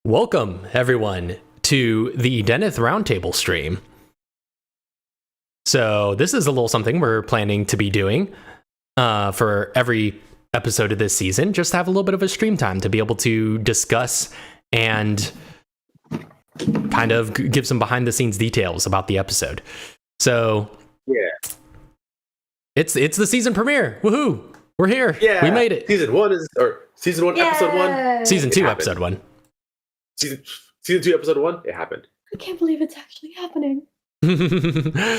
Welcome, everyone, to the Edeneth Roundtable stream. So this is a little something we're planning to be doing for every episode of this season, just to have a little bit of a stream time to be able to discuss and kind of give some behind-the-scenes details about the episode. So yeah, it's the season premiere. Woohoo! We're here. Yeah, we made it. Season 1, episode 1. Season 2, episode 1. Season 2, episode 1. It happened. I can't believe it's actually happening.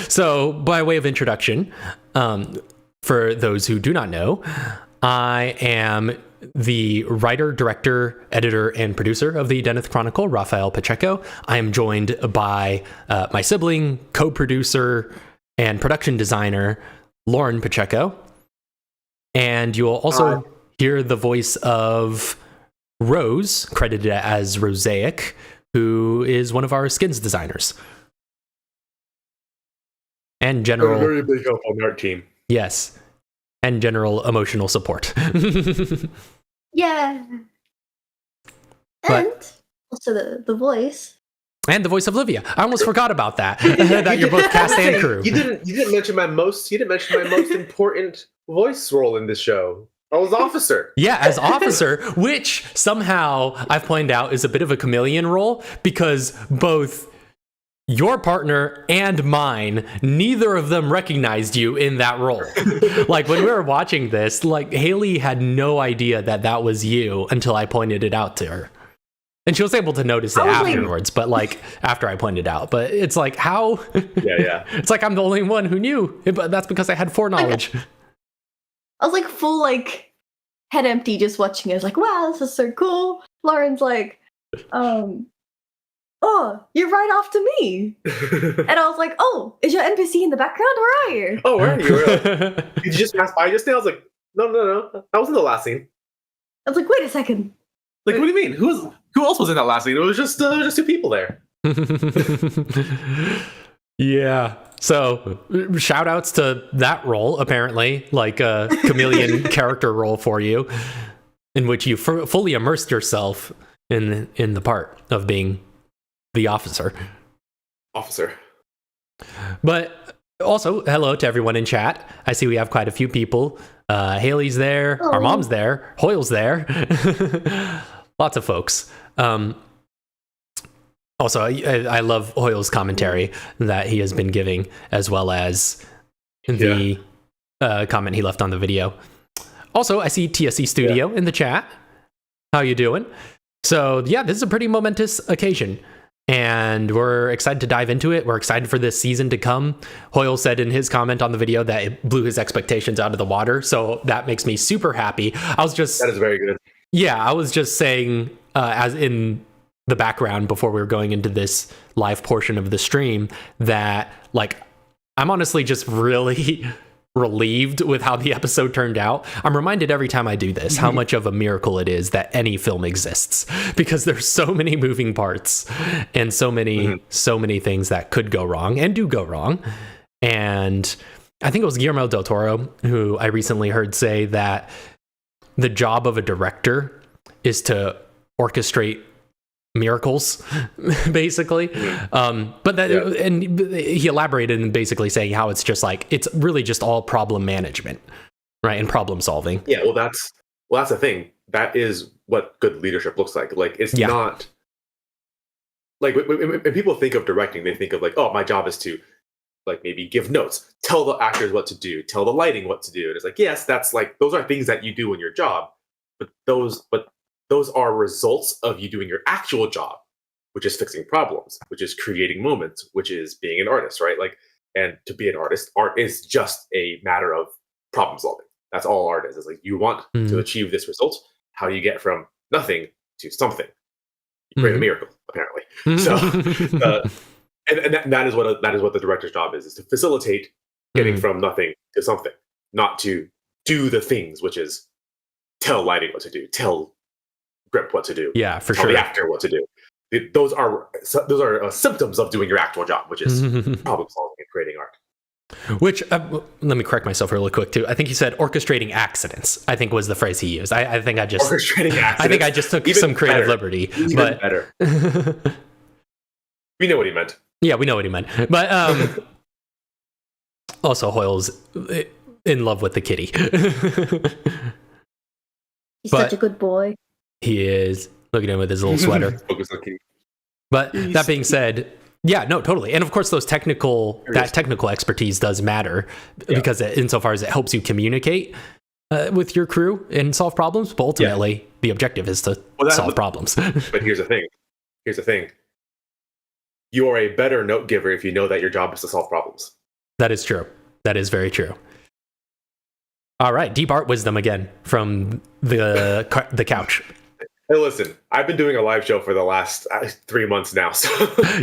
So, by way of introduction, for those who do not know, I am the writer, director, editor, and producer of the Edeneth Chronicle, Rafael Pacheco. I am joined by my sibling, co-producer, and production designer, Lauren Pacheco. And you'll also hear the voice of Rose, credited as Rosaic, who is one of our skins designers. And general... A very big help on our team. Yes. And general emotional support. Yeah. And also the voice. And the voice of Livia. I almost forgot about that. That you're both cast and crew. You didn't mention my most important voice role in this show. I was officer. Yeah, as officer, which somehow I've pointed out is a bit of a chameleon role because both your partner and mine, neither of them recognized you in that role. Like when we were watching this, like Haley had no idea that was you until I pointed it out to her. And she was able to notice it afterwards, but like after I pointed it out. But it's like, how? Yeah. It's like I'm the only one who knew, but that's because I had foreknowledge. I was like full head empty just watching it. I was like, wow, this is so cool. Lauren's like, oh, you're right off to me. And I was like, oh, is your NPC in the background? Where are you? Oh, where are you? Did you just pass by just now? I was like, no. I was in the last scene. I was like, wait a second. Like, what do you mean? Who else was in that last scene? It was just 2 people there. Yeah. So shout outs to that role, apparently, like a chameleon character role for you, in which you fully immersed yourself in the part of being the officer. But also, hello to everyone in chat. I see we have quite a few people. Haley's there, our mom's there, Hoyle's there. Lots of folks. Also, I love Hoyle's commentary that he has been giving, as well as the comment he left on the video. Also, I see TSC Studio in the chat. How you doing? So, yeah, this is a pretty momentous occasion, and we're excited to dive into it. We're excited for this season to come. Hoyle said in his comment on the video that it blew his expectations out of the water, so that makes me super happy. That is very good. Yeah, I was just saying, as in the background before we were going into this live portion of the stream, that like I'm honestly just really relieved with how the episode turned out. I'm reminded every time I do this how much of a miracle it is that any film exists, because there's so many moving parts and so many things that could go wrong and do go wrong. And I think it was Guillermo del Toro who I recently heard say that the job of a director is to orchestrate miracles, basically. But that, and he elaborated in basically saying how it's just like, it's really just all problem management, right? And problem solving. Yeah, well, that's the thing. That is what good leadership looks like. Like, it's not like when people think of directing, they think of like, oh, my job is to like maybe give notes, tell the actors what to do, tell the lighting what to do. And it's like, yes, that's like, those are things that you do in your job, but those are results of you doing your actual job, which is fixing problems, which is creating moments, which is being an artist, right? Like, and to be an artist, art is just a matter of problem solving. That's all art is. It's like, you want to achieve this result. How do you get from nothing to something? You create a miracle, apparently. So, and that is what the director's job is to facilitate getting from nothing to something, not to do the things, which is tell lighting what to do, tell grip what to do, for tell sure, the actor what to do. Those are symptoms of doing your actual job, which is problem solving and creating art. Which, let me correct myself really quick too. I think he said orchestrating accidents, I think was the phrase he used. I think I just Orchestrating accidents. I think I just took Even some creative better. liberty. Even But better. We know what he meant. yeah, we know what he meant. But also Hoyle's in love with the kitty. He's But- such a good boy. He is. Look at him with his little sweater. Focus on Kitty. But that being said, yeah, no, totally. And of course, technical expertise does matter because insofar as it helps you communicate with your crew and solve problems. But ultimately, the objective is to solve problems. But here's the thing. You are a better note giver if you know that your job is to solve problems. That is true. That is very true. All right, deep art wisdom again from the couch. Hey, listen, I've been doing a live show for the last 3 months now. So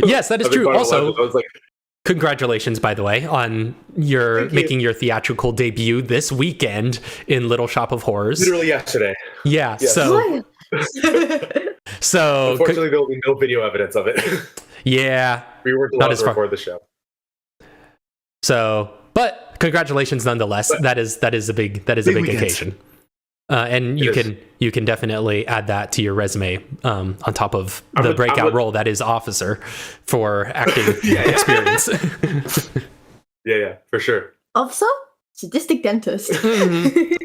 Yes, that is I've been true. part of Also, live, I was like, congratulations, by the way, on your Thank you. making your theatrical debut this weekend in Little Shop of Horrors. literally yesterday. Yeah, Yes. so Unfortunately, there will be no video evidence of it. yeah. We weren't Not allowed as to far. record the show. So, but congratulations nonetheless. That is a big Big big weekend. occasion. And you It can definitely add that to your resume on top of I the would- breakout role that is officer for acting experience. Yeah, for sure. Officer? Sadistic dentist.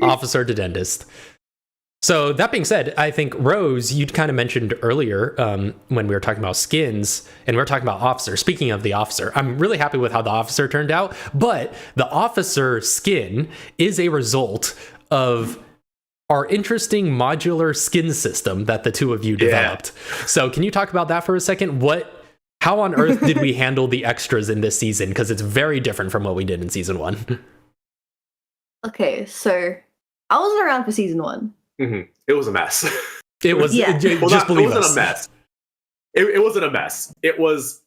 Officer to dentist. So that being said, I think Rose, you'd kind of mentioned earlier when we were talking about skins and we were talking about officer. Speaking of the officer, I'm really happy with how the officer turned out, but the officer skin is a result of our interesting modular skin system that the two of you developed. So can you talk about that for a second? How on earth did we handle the extras in this season? Because it's very different from what we did in season 1. Okay, so I wasn't around for season 1. It was a mess. It was Yeah. just believe it wasn't us. a mess. It wasn't a mess. It was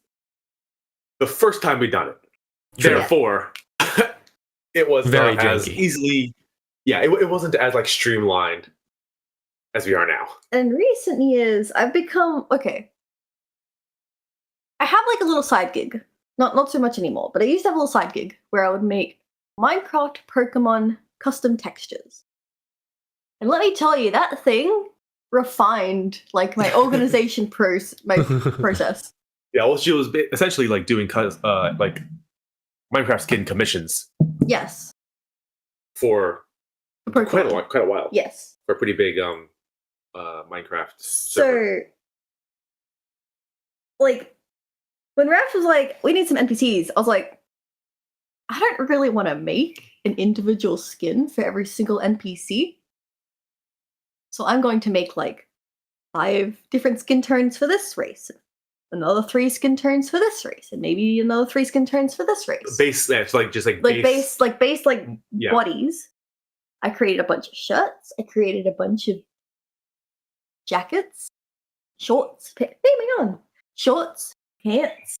the first time we'd done it. True. Therefore, it was Very not as janky. easly. Yeah, it wasn't as like streamlined as we are now. And in recent years, I've become okay. I have like a little side gig. Not so much anymore, but I used to have a little side gig where I would make Minecraft Pokemon custom textures. And let me tell you, that thing refined like my organization process. Yeah, well, she was essentially like doing like Minecraft skin commissions Yes. for Pokemon. quite a while. Yes. For a pretty big Minecraft server. So, like, when Raph was like, we need some NPCs, I was like, I don't really want to make an individual skin for every single NPC. So I'm going to make like 5 different skin tones for this race, another 3 skin tones for this race, and maybe another 3 skin tones for this race. Base, yeah, it's like just like base Yeah. bodies. I created a bunch of shirts. I created a bunch of jackets, shorts. Shorts, pants,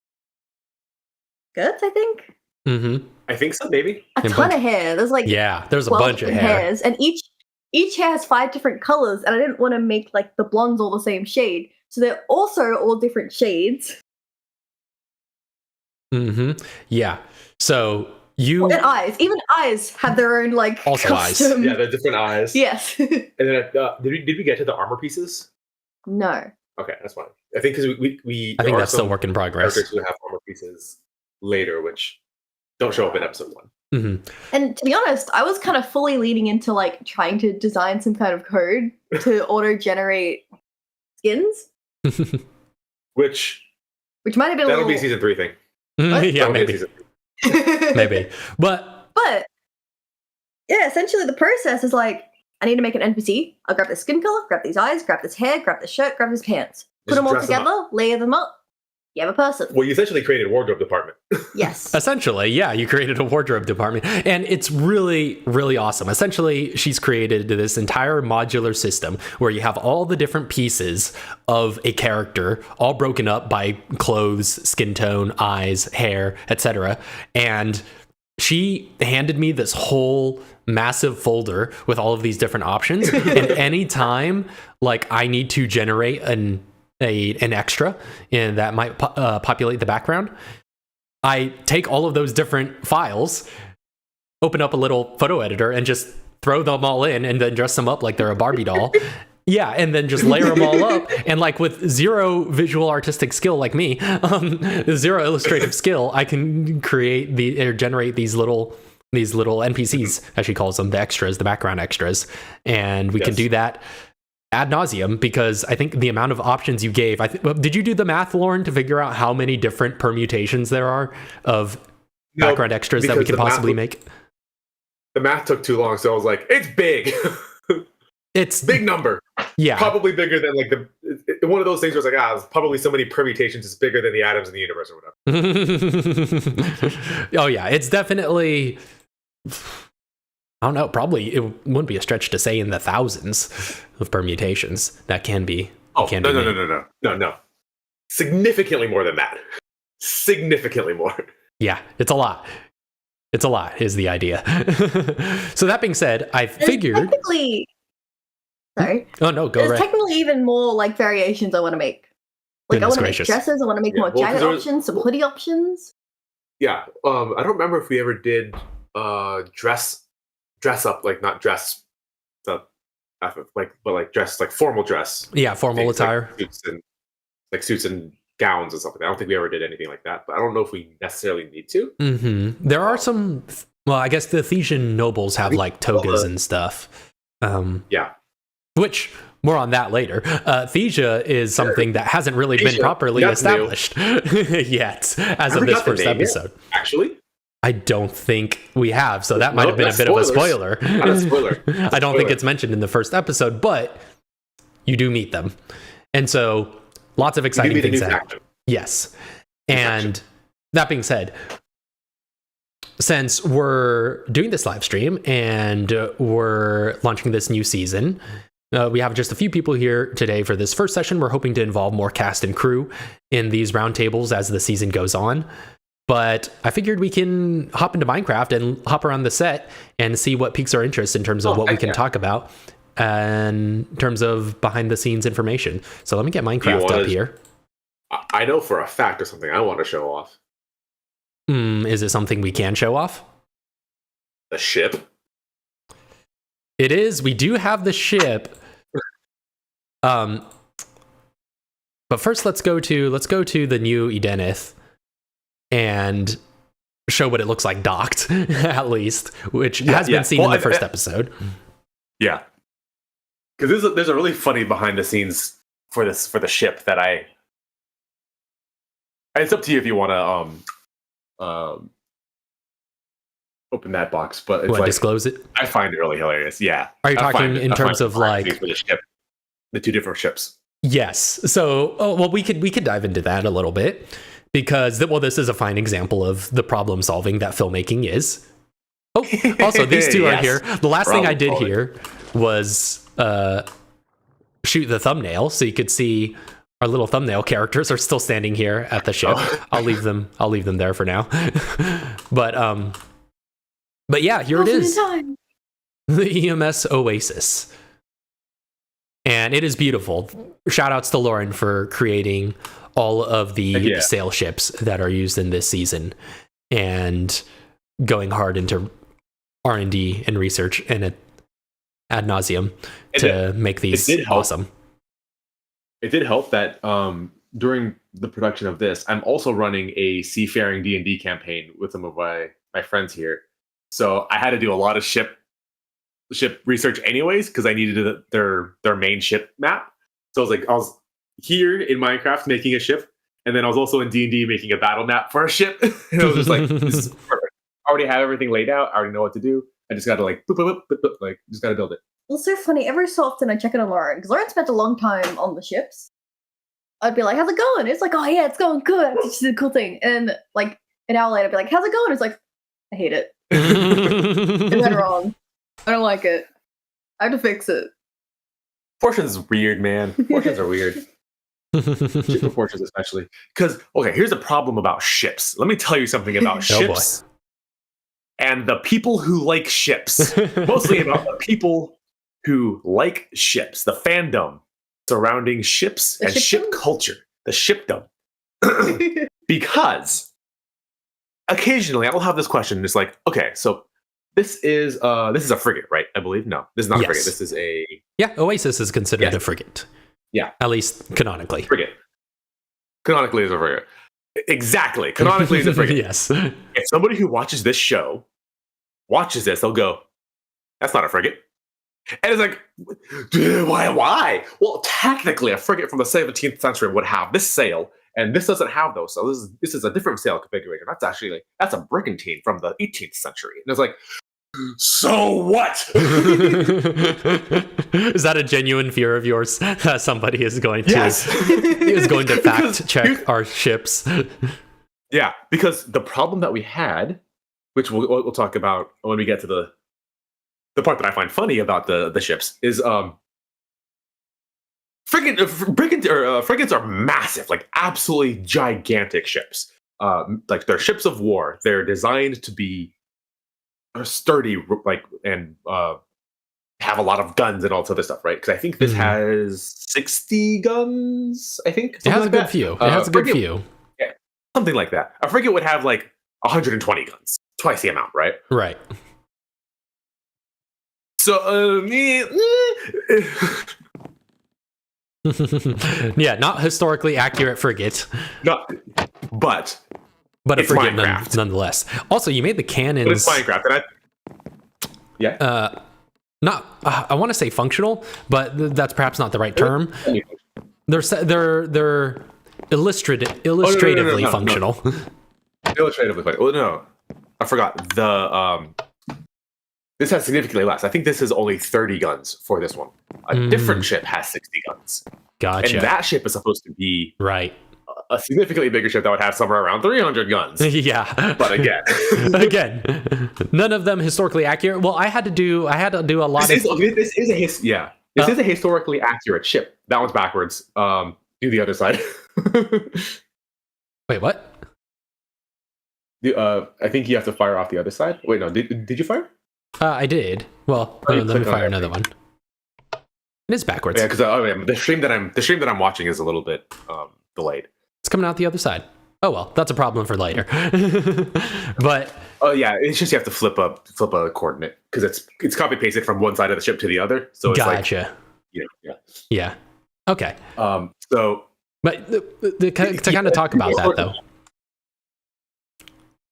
skirts. I think Mm-hmm. I think so, maybe. a And ton bunch- of hair. There's like Yeah, there's a 12 bunch of different hair. hairs, and each hair has 5 different colors. And I didn't want to make like the blondes all the same shade, so they're also all different shades. Mm-hmm. Yeah. So you And eyes, even eyes have their own like Also eyes. custom. Yeah, the different eyes. Yes. And then did we get to the armor pieces? No. Okay, that's fine. I think because we I think there are that's still some work in progress. characters who have armor pieces later, which don't show up in episode 1. Mm-hmm. And to be honest, I was kind of fully leaning into like trying to design some kind of code to auto-generate skins, Which which might have been a that'll little. be a season 3 thing. What? Yeah, That'll be a maybe. season 3. Maybe. But But yeah, essentially the process is like, I need to make an NPC. I'll grab this skin color, grab these eyes, grab this hair, grab this shirt, grab these pants, put Just them all dress 'em together, layer them up. You have a person. Well, you essentially created a wardrobe department. Yes. essentially, yeah, you created a wardrobe department. And it's really, really awesome. Essentially, she's created this entire modular system where you have all the different pieces of a character, all broken up by clothes, skin tone, eyes, hair, etc. And she handed me this whole massive folder with all of these different options. And anytime like I need to generate an extra and that might populate the background, I take all of those different files, open up a little photo editor, and just throw them all in, and then dress them up like they're a Barbie doll. Yeah, and then just layer them all up. And like with zero visual artistic skill like me, zero illustrative skill, I can generate these little NPCs, as she calls them, the extras, the background extras. And we can do that ad nauseum, because I think the amount of options you gave, did you do the math, Lauren, to figure out how many different permutations there are of background extras that we can possibly make? The math took too long, so I was like, it's big. It's big number. Yeah. Probably bigger than like one of those things where it's like, there's probably so many permutations, it's bigger than the atoms in the universe or whatever. Oh yeah, it's definitely, I don't know, probably it wouldn't be a stretch to say in the thousands of permutations that can be. No. Significantly more than that. Significantly more. Yeah, it's a lot. It's a lot, is the idea. So that being said, I figured... Technically... Sorry. Oh, no, go right. There's technically even more, like, variations I want to make. Like, I want to make dresses, I want to make more jacket options, some hoodie options. Yeah, I don't remember if we ever did dress up, like, not dress up, but like dress, like formal dress. Yeah, formal attire. Like suits and gowns and stuff like that. I don't think we ever did anything like that, but I don't know if we necessarily need to. Mm-hmm. There are some, well, I guess the Thesian nobles have like togas and stuff. Yeah. Which, more on that later. Thesia is something that hasn't really been properly established yet as of this first episode. Yet, actually? I don't think we have, so that might have been a bit of a spoiler. Not a spoiler. I don't think it's mentioned in the first episode, but you do meet them. And so, lots of exciting things happen. Yes. And that being said, since we're doing this live stream and we're launching this new season, we have just a few people here today for this first session. We're hoping to involve more cast and crew in these roundtables as the season goes on. But I figured we can hop into Minecraft and hop around the set and see what piques our interest in terms of what we can talk about and in terms of behind the scenes information. So let me get Minecraft up here. I know for a fact there's something I want to show off. Is it something we can show off? The ship. It is. We do have the ship. But first let's go to the new Edeneth and show what it looks like docked, at least, which has been seen in the first episode. Yeah. Because there's a really funny behind the scenes for the ship that it's up to you if you want to open that box, but it's disclose it. I find it really hilarious. Yeah. Are you talking in terms of like for the ship, the two different ships? Yes. So, we could dive into that a little bit because this is a fine example of the problem solving that filmmaking is. Oh, also these two are here. The last thing I did here was shoot the thumbnail so you could see our little thumbnail characters are still standing here at the ship. I'll leave them there for now. But yeah, here it is. The EMS Oasis. And it is beautiful. Shout outs to Lauren for creating all of the sail ships that are used in this season and going hard into R&D and research and ad nauseum to make these awesome. It did help that during the production of this, I'm also running a seafaring D&D campaign with some of my friends here. So I had to do a lot of ship research anyways, because I needed their main ship map. So I was here in Minecraft making a ship, and then I was also in D&D making a battle map for a ship. And I was just like, this is perfect. I already have everything laid out. I already know what to do. I just got to like, boop, boop, boop, boop, like, just got to build it. It's so funny. Every so often I check in on Lauren, because Lauren spent a long time on the ships. I'd be like, how's it going? It's like, oh yeah, it's going good. It's just a cool thing. And like an hour later, I'd be like, how's it going? It's like, I hate it. It went wrong. I don't like it. I have to fix it. Fortune's weird, man. Fortunes are weird. Ship fortunes especially. Because, okay, here's the problem about ships. Let me tell you something about ships. And the people who like ships. Mostly about the people who like ships. The fandom surrounding ships and ship culture. The shipdom. Because occasionally I'll have this question. It's like, okay, so this is a frigate, right? I believe. No, this is not a frigate. This is a Oasis is considered a frigate. Yeah, at least canonically. Frigate. Canonically is a frigate. Exactly. Canonically is a frigate. Yes. If somebody who watches this show watches this, they'll go, "That's not a frigate." And it's like, why? Well, technically, a frigate from the 17th century would have this sail, and this doesn't have those. So this is a different sail configuration. That's actually that's a brigantine from the 18th century. And it's like, so what? Is that a genuine fear of yours that somebody is going to fact check our ships? Yeah, because the problem that we had, which we'll talk about when we get to the part that I find funny about the ships, is frigates are massive, like absolutely gigantic ships. Like they're ships of war. They're designed to be sturdy, like, and have a lot of guns and all this other stuff, right? Because I think this has 60 guns. I think it has a good few. It has a good few. Yeah, something like that. A frigate would have like 120 guns, twice the amount, right? Right. So, yeah, not historically accurate frigate. No, but a frigate nonetheless. Also, you made the cannons. But it's Minecraft, and not. I want to say functional, but that's perhaps not the right term. They're illustratively functional. Illustratively functional. Well, no, I forgot the. This has significantly less. I think this is only 30 guns for this one. A different ship has 60 guns. Gotcha. And that ship is supposed to be right. A significantly bigger ship that would have somewhere around 300 guns. Yeah. But again, none of them historically accurate. Well, I had to do a lot This is a historically accurate ship. That one's backwards. Do the other side. Wait, what? I think you have to fire off the other side. Wait, no. Did you fire? I did. Well, let me fire another one. It is backwards. Yeah, because the stream that I'm watching is a little bit delayed. It's coming out the other side. Oh well, that's a problem for later. But yeah, it's just you have to flip a coordinate because it's copy pasted from one side of the ship to the other. So it's gotcha. Yeah. Okay. So, but to kind of talk about that though,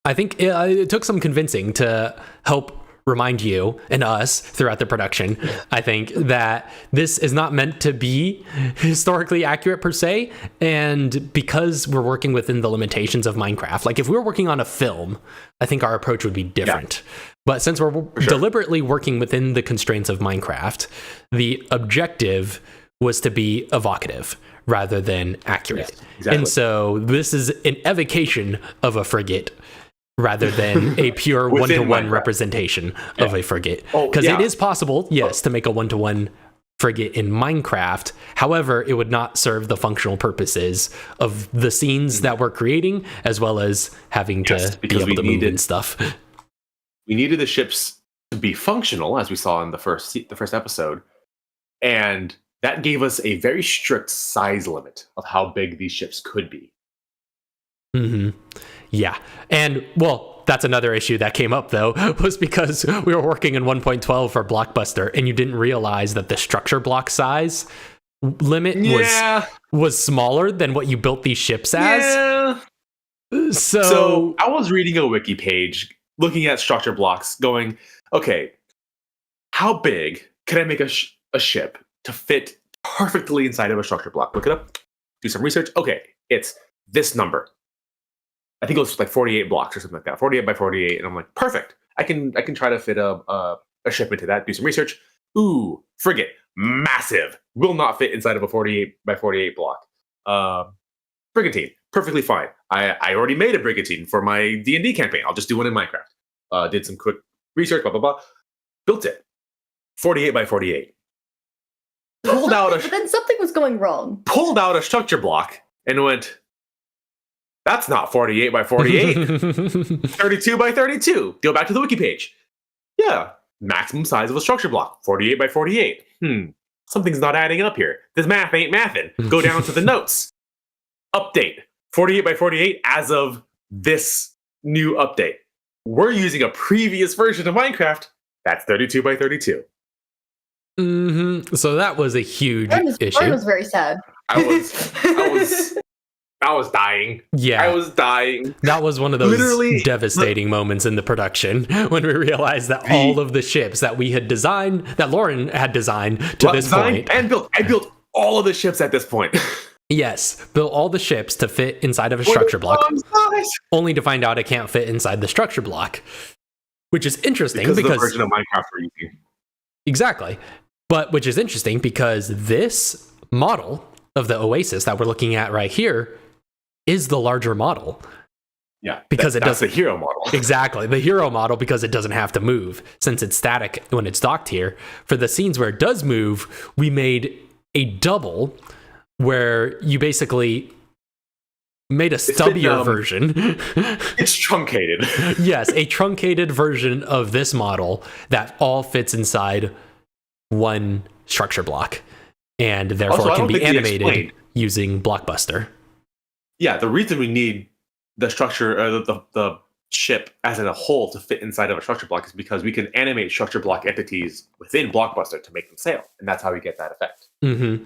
I think it took some convincing to help remind you and us throughout the production, I think, that this is not meant to be historically accurate per se. And because we're working within the limitations of Minecraft, like if we were working on a film, I think our approach would be different. Yeah. But since we're deliberately working within the constraints of Minecraft, the objective was to be evocative rather than accurate. Yes, exactly. And so this is an evocation of a frigate rather than a pure one-to-one representation of a frigate. Because it is possible, yes, to make a one-to-one frigate in Minecraft. However, it would not serve the functional purposes of the scenes that we're creating, as well as having to be able to move and stuff. We needed the ships to be functional, as we saw in the first episode, and that gave us a very strict size limit of how big these ships could be. Mm-hmm. Yeah. And, well, that's another issue that came up, though, was because we were working in 1.12 for Blockbuster, and you didn't realize that the structure block size limit was smaller than what you built these ships as. Yeah. So I was reading a wiki page, looking at structure blocks, going, okay, how big can I make a ship to fit perfectly inside of a structure block? Look it up, do some research. Okay, it's this number. I think it was like 48 blocks or something like that, 48 by 48. And I'm like, perfect. I can try to fit a ship into that, do some research. Ooh, frigate, massive. Will not fit inside of a 48 by 48 block. Brigantine, perfectly fine. I already made a brigantine for my D&D campaign. I'll just do one in Minecraft. Did some quick research, blah, blah, blah. Built it. 48 by 48. But then something was going wrong. Pulled out a structure block and went, that's not 48 by 48. 32 by 32. Go back to the wiki page. Yeah. Maximum size of a structure block. 48 by 48. Something's not adding up here. This math ain't mathin'. Go down to the notes. Update. 48 by 48 as of this new update. We're using a previous version of Minecraft that's 32 by 32. So that was a huge issue. Lauren was very sad. I was dying. Yeah. I was dying. That was one of those Literally, devastating moments in the production when we realized that all of the ships that we had designed, that Lauren had designed to this point. And built. I built all of the ships at this point. Yes, built all the ships to fit inside of a structure block, only to find out it can't fit inside the structure block, which is interesting because of the version of Minecraft we're using. Exactly. But which is interesting because this model of the Oasis that we're looking at right here is the larger model. Yeah, because that's the hero model. Exactly, the hero model, because it doesn't have to move since it's static when it's docked here. For the scenes where it does move, we made a double where you basically made a stubbier version. It's truncated. Yes, a truncated version of this model that all fits inside one structure block and therefore Also, can be animated using Blockbuster. Yeah, the reason we need the structure, the ship as in a whole to fit inside of a structure block is because we can animate structure block entities within Blockbuster to make them sail, and that's how we get that effect. Mm-hmm.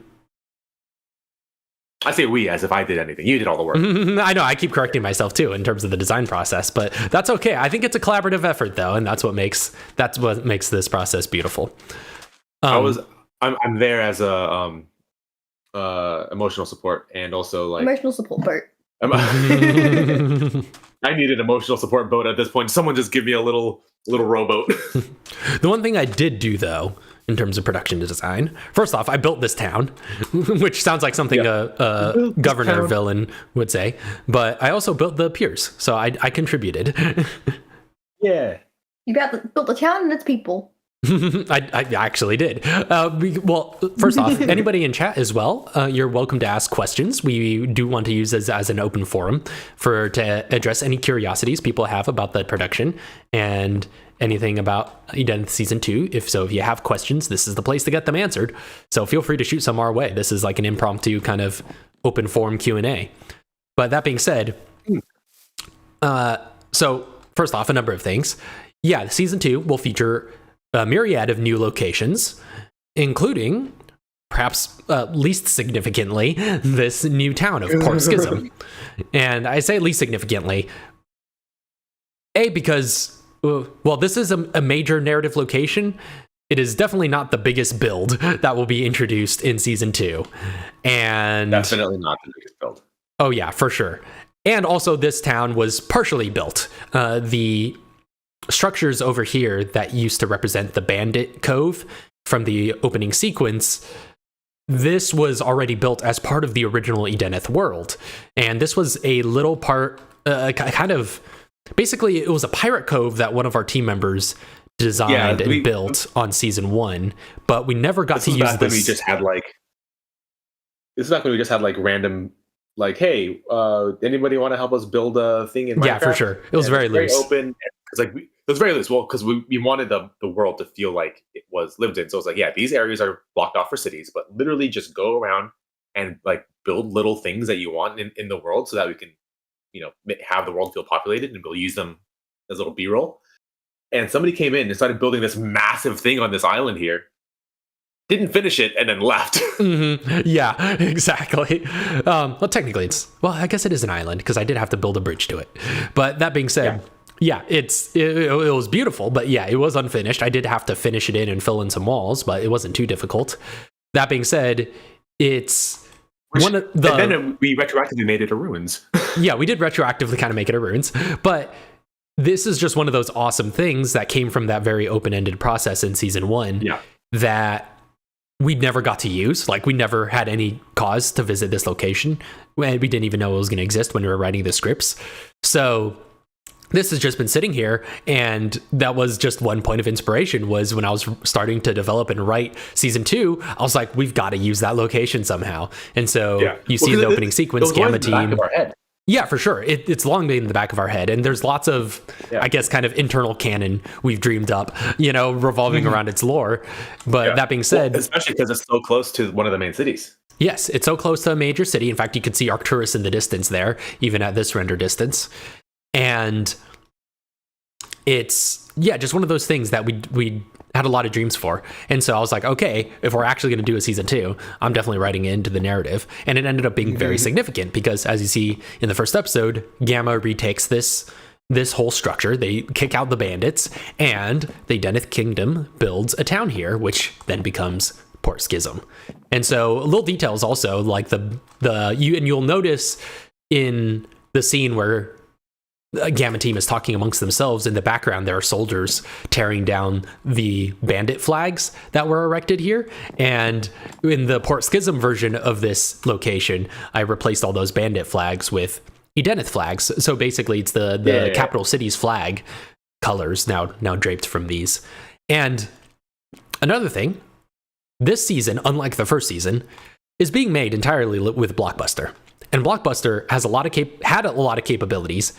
I say we as if I did anything. You did all the work. I know. I keep correcting myself too in terms of the design process, but that's okay. I think it's a collaborative effort though, and that's what makes this process beautiful. I'm there as a emotional support and also like emotional support boat. I need an emotional support boat at this point. Someone just give me a little rowboat. The one thing I did do though, in terms of production design, first off, I built this town, which sounds like something a governor villain would say, but I also built the piers, so I contributed. Yeah, you built the town and its people. I actually did. Well, first off, anybody in chat as well, you're welcome to ask questions. We do want to use this as an open forum to address any curiosities people have about the production and anything about Edeneth Season 2. If you have questions, this is the place to get them answered. So feel free to shoot some our way. This is like an impromptu kind of open forum Q&A. But that being said, so first off, a number of things. Yeah, Season 2 will feature a myriad of new locations, including, perhaps least significantly, this new town of Port Schism. And I say least significantly, because, well, this is a major narrative location. It is definitely not the biggest build that will be introduced in Season 2. And definitely not the biggest build. Oh, yeah, for sure. And also, this town was partially built. The structures over here that used to represent the Bandit Cove from the opening sequence, this was already built as part of the original Edeneth world. And this was a little part, kind of, basically it was a pirate cove that one of our team members designed and built on Season 1, but we never got to use this. This is back when we just had like random, like, hey, anybody want to help us build a thing in Minecraft? Yeah, for sure. It was very loose. Very open. It's like it was very loose. Well, because we wanted the world to feel like it was lived in. So it's like, yeah, these areas are blocked off for cities, but literally just go around and like build little things that you want in the world, so that we can, have the world feel populated, and we'll use them as little B-roll. And somebody came in and started building this massive thing on this island here. Didn't finish it and then left. Mm-hmm. Yeah, exactly. Well, technically I guess it is an island because I did have to build a bridge to it. But that being said, yeah, it was beautiful, but yeah, it was unfinished. I did have to finish it in and fill in some walls, but it wasn't too difficult. That being said, it's one of the... And then we retroactively made it a ruins. Yeah, we did retroactively kind of make it a ruins, but this is just one of those awesome things that came from that very open-ended process in Season 1 that we never got to use. Like, we never had any cause to visit this location. We didn't even know it was going to exist when we were writing the scripts. So this has just been sitting here, and that was just one point of inspiration. Was when I was starting to develop and write Season 2, I was like, we've got to use that location somehow. And so you see the opening sequence, Gamma Team. Yeah, for sure. It's long been in the back of our head, and there's lots of, I guess, kind of internal canon we've dreamed up, revolving around its lore. But that being said, especially because it's so close to one of the main cities. Yes, it's so close to a major city. In fact, you could see Arcturus in the distance there, even at this render distance. And it's just one of those things that we had a lot of dreams for. And so I was like, okay, if we're actually going to do a season 2, I'm definitely writing it into the narrative. And it ended up being very significant because, as you see in the first episode, Gamma retakes this whole structure. They kick out the bandits, and the Edeneth Kingdom builds a town here, which then becomes Port Schism. And so little details also, like you'll notice in the scene where a Gamma team is talking amongst themselves, in the background there are soldiers tearing down the bandit flags that were erected here. And in the Port Schism version of this location, I replaced all those bandit flags with Edeneth flags. So basically it's the capital city's flag colors now draped from these. And another thing, this season, unlike the first season, is being made entirely with Blockbuster. And Blockbuster has had a lot of capabilities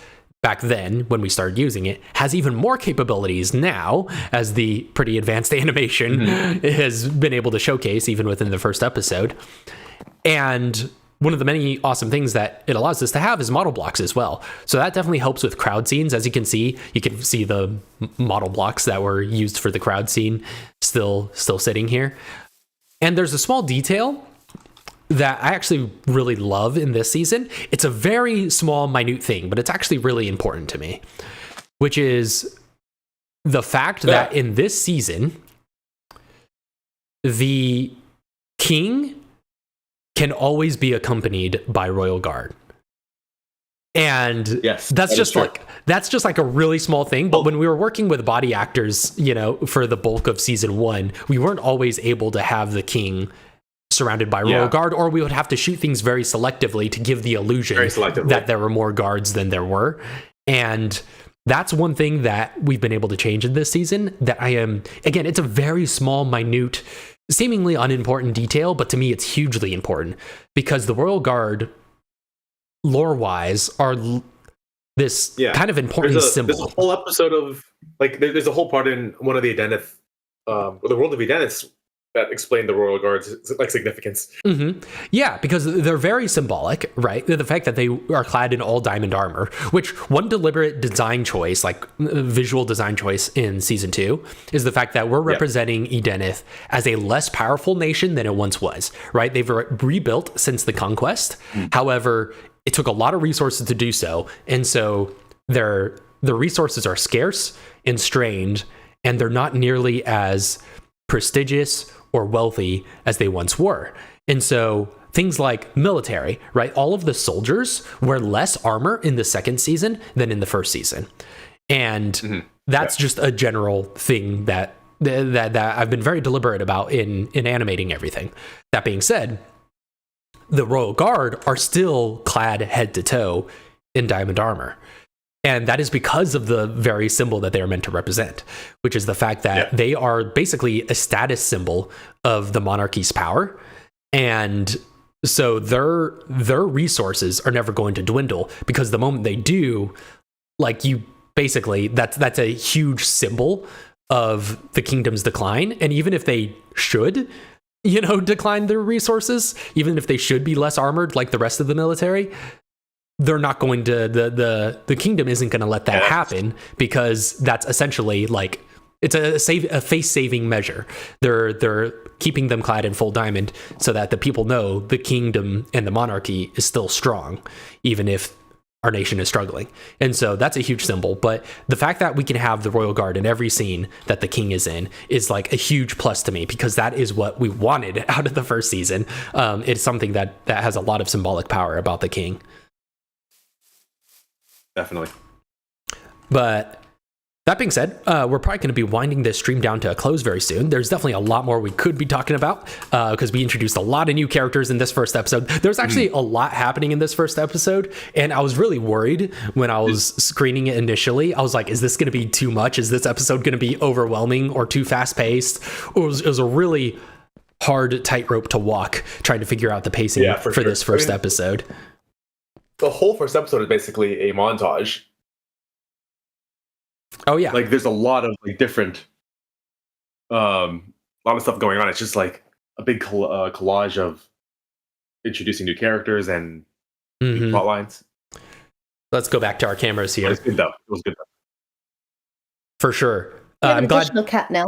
back then when we started using it, has even more capabilities now, as the pretty advanced animation has been able to showcase even within the first episode. And one of the many awesome things that it allows us to have is model blocks as well. So that definitely helps with crowd scenes. As you can see the model blocks that were used for the crowd scene still sitting here. And there's a small detail that I actually really love in this season. It's a very small, minute thing, but it's actually really important to me, which is the fact that in this season, the king can always be accompanied by royal guard. And that's just like a really small thing. But when we were working with body actors, for the bulk of season 1, we weren't always able to have the king surrounded by royal guard, or we would have to shoot things very selectively to give the illusion that there were more guards than there were. And that's one thing that we've been able to change in this season, that it's a very small, minute, seemingly unimportant detail, but to me it's hugely important, because the royal guard, lore-wise, are this kind of important symbol. There's a whole episode of, there's a whole part in one of the Edeneth, the world of Edeneth, that explain the royal guard's significance. Yeah, because they're very symbolic, right? The fact that they are clad in all diamond armor, which one deliberate design choice, visual design choice in season 2, is the fact that we're representing Edeneth as a less powerful nation than it once was, right? They've rebuilt since the conquest. However, it took a lot of resources to do so, and so the resources are scarce and strained, and they're not nearly as prestigious or wealthy as they once were. And so things like military, right? All of the soldiers wear less armor in the second season than in the first season. And that's just a general thing that I've been very deliberate about in animating everything. That being said, the Royal Guard are still clad head to toe in diamond armor. And that is because of the very symbol that they are meant to represent, which is the fact that they are basically a status symbol of the monarchy's power. And so their resources are never going to dwindle, because the moment they do, that's a huge symbol of the kingdom's decline. And even if they should, decline their resources, even if they should be less armored like the rest of the military, they're not going to, the kingdom isn't going to let that happen, because that's essentially it's a face-saving measure. They're keeping them clad in full diamond so that the people know the kingdom and the monarchy is still strong, even if our nation is struggling. And so that's a huge symbol. But the fact that we can have the royal guard in every scene that the king is in is a huge plus to me, because that is what we wanted out of the first season. It's something that has a lot of symbolic power about the king. Definitely. But that being said, we're probably going to be winding this stream down to a close very soon. There's definitely a lot more we could be talking about, because we introduced a lot of new characters in this first episode. There's actually a lot happening in this first episode, and I was really worried when I was screening it initially. I was like, is this going to be too much? Is this episode going to be overwhelming or too fast-paced? It was a really hard tightrope to walk, trying to figure out the pacing for this first episode. The whole first episode is basically a montage. Oh yeah, there's a lot of different, lot of stuff going on. It's just a big collage of introducing new characters and new plot lines. Let's go back to our cameras here. It was good though. For sure. We have I'm an glad. additional cat now.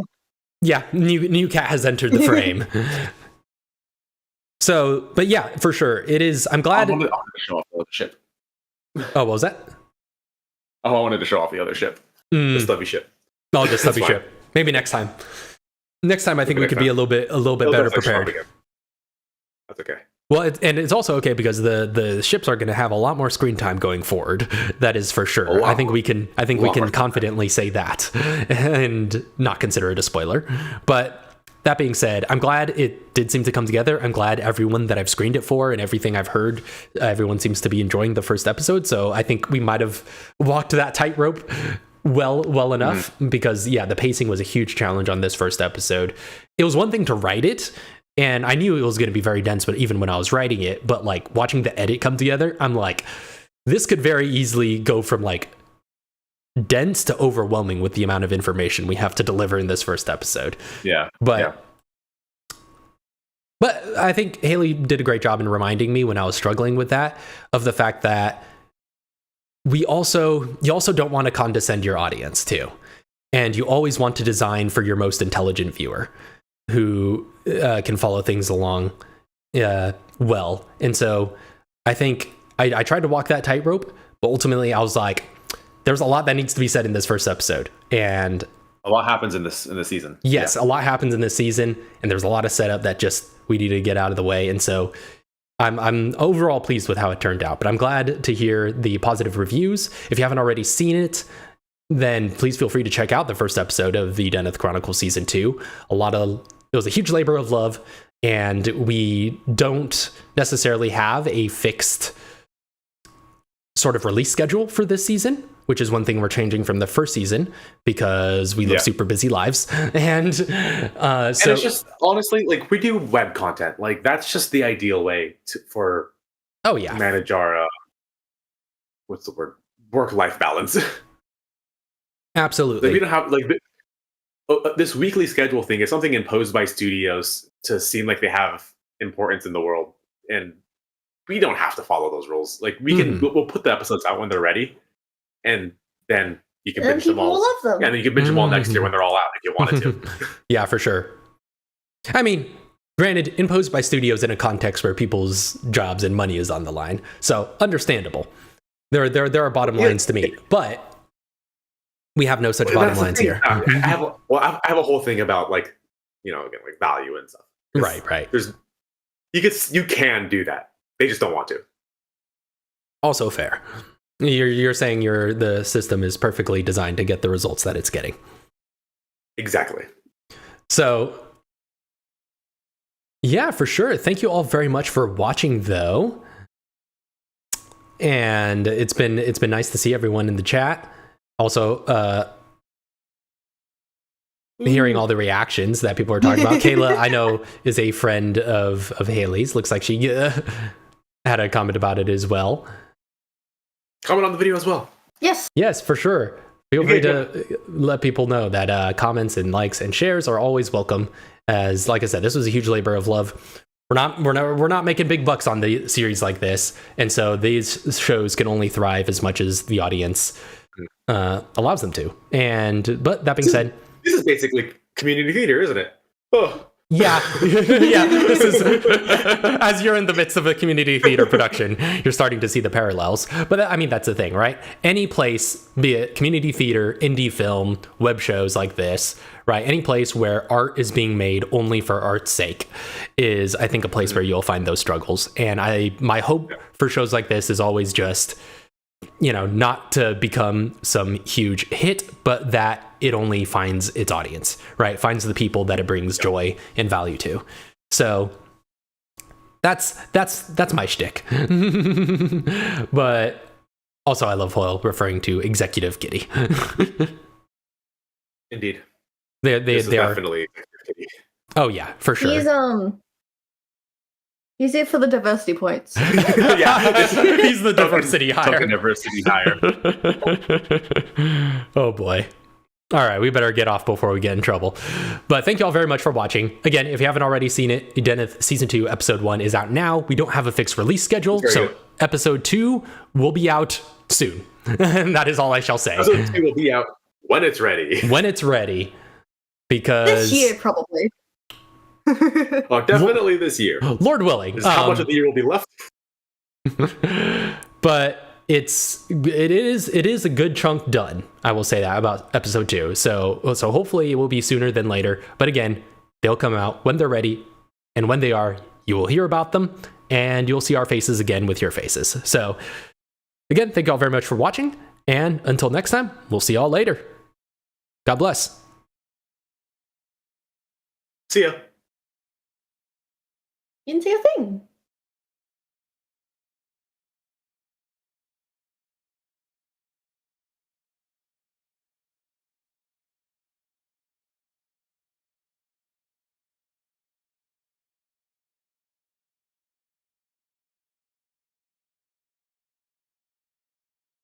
Yeah, new cat has entered the frame. So, but yeah, for sure, it is. I'm glad. I wanted to show off the other ship. Oh, what was that? Oh, I wanted to show off the other ship, the stubby ship. Oh, the stubby ship. Maybe next time. Next time, I think we could be a little bit better prepared. That's okay. Well, and it's also okay because the ships are going to have a lot more screen time going forward. That is for sure. I think we can confidently say that and not consider it a spoiler. But that being said, I'm glad it did seem to come together. I'm glad everyone that I've screened it for and everything I've heard, everyone seems to be enjoying the first episode. So I think we might have walked that tightrope well enough because the pacing was a huge challenge on this first episode. It was one thing to write it. And I knew it was going to be very dense, but even when I was writing it, but like watching the edit come together, I'm like, this could very easily go from like dense to overwhelming with the amount of information we have to deliver in this first episode. But I think Haley did a great job in reminding me when I was struggling with that of the fact that you also don't want to condescend your audience too. And you always want to design for your most intelligent viewer who can follow things along well. And so I think I tried to walk that tightrope, but ultimately I was like, there's a lot that needs to be said in this first episode. And a lot happens in the season. Yes, a lot happens in this season, and there's a lot of setup that just we need to get out of the way. And so I'm overall pleased with how it turned out, but I'm glad to hear the positive reviews. If you haven't already seen it, then please feel free to check out the first episode of the Edeneth Chronicle Season 2. It was a huge labor of love, and we don't necessarily have a fixed sort of release schedule for this season, which is one thing we're changing from the first season because we live super busy lives. And so it's just honestly, like, we do web content. Like, that's just the ideal way for manage our what's the word? Work-life balance. Absolutely. Like, we don't have this weekly schedule thing is something imposed by studios to seem like they have importance in the world, and we don't have to follow those rules. Like, we can, we'll put the episodes out when they're ready, and then you can binge them all. Love them. And then you can binge them all next year when they're all out if you wanted to. Yeah, for sure. I mean, granted, imposed by studios in a context where people's jobs and money is on the line, so understandable. There are bottom lines to meet, but we have no such bottom lines here. I have a whole thing about, like, again, like value and stuff. Right. You can do that. They just don't want to. Also fair. You're saying the system is perfectly designed to get the results that it's getting. Exactly. So, yeah, for sure. Thank you all very much for watching, though. And it's been nice to see everyone in the chat. Also, hearing all the reactions that people are talking about. Kayla, I know, is a friend of Haley's. Looks like she had a comment about it as well. Comment on the video as well. Yes, for sure. Feel free to let people know that comments and likes and shares are always welcome. As, like I said, this was a huge labor of love. We're not making big bucks on the series like this, and so these shows can only thrive as much as the audience allows them to. But that being said, this is basically community theater, isn't it? Oh. Yeah. This is as you're in the midst of a community theater production, you're starting to see the parallels. But I mean, that's the thing, right? Any place, be it community theater, indie film, web shows like this, right? Any place where art is being made only for art's sake is, I think, a place where you'll find those struggles. And my hope for shows like this is always just, not to become some huge hit, but that it only finds its audience, right? Finds the people that it brings joy and value to. So that's my shtick. But also, I love Hoyle referring to Executive Kitty. Indeed, they are definitely. Oh yeah, for sure. He's here for the diversity points. He's the diversity hire. Diversity hire. Oh boy. All right, we better get off before we get in trouble. But thank you all very much for watching. Again, if you haven't already seen it, Edeneth Season 2, Episode 1 is out now. We don't have a fixed release schedule, so Episode 2 will be out soon. And that is all I shall say. Episode 2 will be out when it's ready. When it's ready. Because This year, probably. Oh, definitely this year. Lord willing. This is how much of the year will be left. But it is a good chunk done. I will say that about episode 2. So hopefully it will be sooner than later. But again, they'll come out when they're ready, and when they are, you will hear about them, and you'll see our faces again with your faces. So again, thank you all very much for watching, and until next time, we'll see y'all later. God bless. See ya. You didn't say a thing.